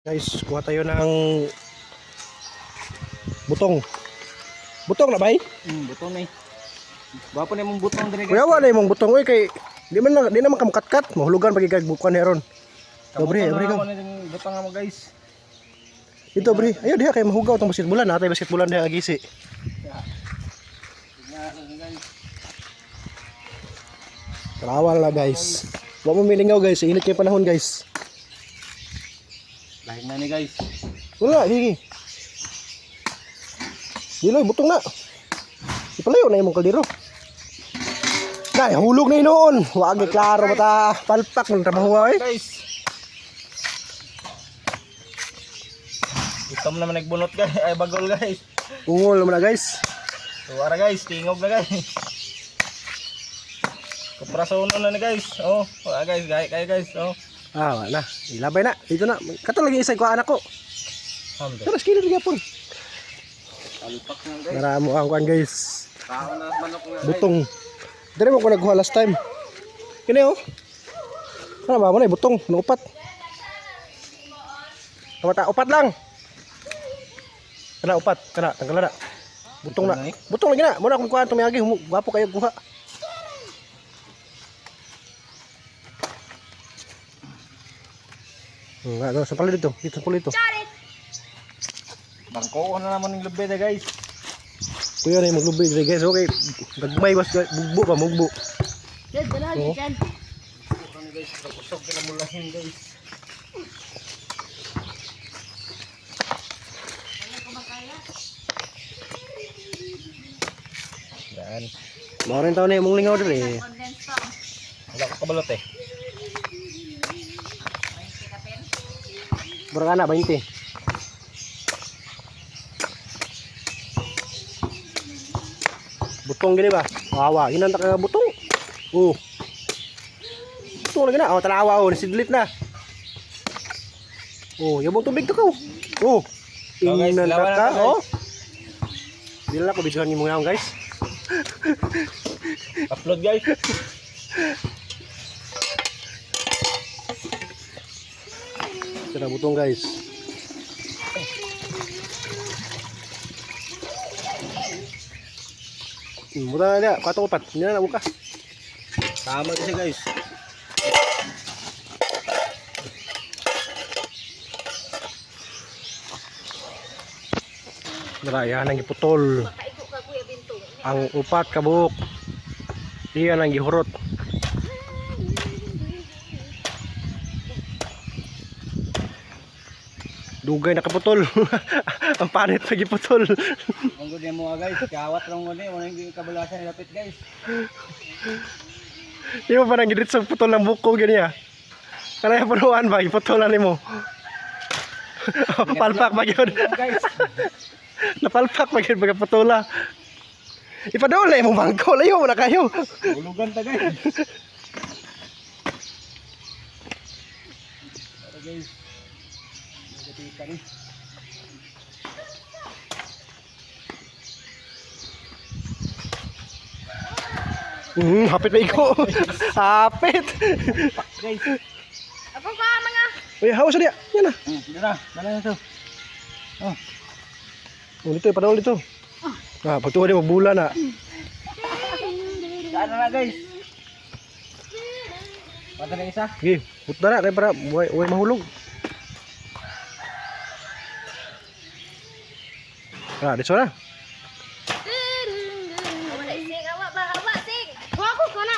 Guys, kuha tayo ng butong. Butong na ba? Butong na eh. Bapo na mong butong din guys. Kuya wala imong butong oy kay di naman kamukatkat, mahulugan pagigag bukan heron. Dobre, Kamuto bre na ka. ako na yung butong mo guys. Ito bre, ayo diha kay mahugaw tong basketbolan, natay basketbolan diha agisi. Tarawal na guys. Wa mo milingaw guys, init kay panahon guys. Lahing na ni guys. Wala, higi. Diloy, butong na. Ipalayo na imong kaldero. Kay hulog na inoon. Wa gyud klaro bata palpak ng trabaho eh. Guys. Itom naman nagbunot guys. Ay bagol guys. Ungol naman na guys. Tuwara guys, tingog na guys. Kuprasono na ni guys. Oh, guys, kaya guys. Oh. Ah, wala. Ilabay na. Dito na. Kato lagi isay ko anak ko. Hamdo. Tara, skillet gyapon. Alpak na guys. Naramo ang kuan guys. Tao na manok na guys. Butong. Dire mo ko nagkuha last time. Kini oh. Ano ba mo na butong, nupat. Kamata upat lang. Kana upat, kana tanggal na. Butong na. Butong lagi na. Mo na akong kuha tumiagi, gwapo kayo kuha. Ano, sa pala dito. Dito pala dito. Bangko na naman ng lubid guys. Kuya na yung maglubid guys. Okay. Gagmay bas bugbo ba mugbo. Dad, dala Oo. dyan. Ano guys, kusog ka na mulahin guys. Yan. Maraming taon na yung mong lingaw dito eh. Condense pa. Wala ko kabalot eh. Berapa anak 20? Butong gini ba? Wawa, inan tak butong. Butong lagi na. Oh, tanawa oh, nasidlit na. Oh, yabong tubig to ko. Oh. guys, Inan lawan ka, na to, oh. Dila ko videohan niyo mga guys. Upload guys. Kita butong guys. Mudah na dia, patong upat. Hindi na buka. Tama kasi guys. Dara yan ang giputol. Makaiko ka kuya bintong. Ang upat kabuk. Iyan ang gihurot. Dugay nakaputol. Ang panit lagi putol. Ang good mo guys. Kawat lang mo ni, wala yung kabulasan lapit guys. Di mo parang gidrit sa putol ng buko ganyan. Kaya punuan ba iputolan nimo. Palpak ba gyud. Guys. Napalpak ba gyud baga putola. Ipadole mo bangko layo mo na kayo. Hulugan ta guys. Para guys. Nagatikan ni. Hapit na iko. Hapit. Guys. Ako ka mga. Uy, hawas dia. Yan na. Dira, dala na to. Oh. Oh, dito ipadole dito. Ah, pagtuwa di magbula na. Saan na guys? Pata na isa. Sige, puta na kay para way mahulog. Ah, dito na. Wala sing, awa ba? Awa sing. Kuha ko na.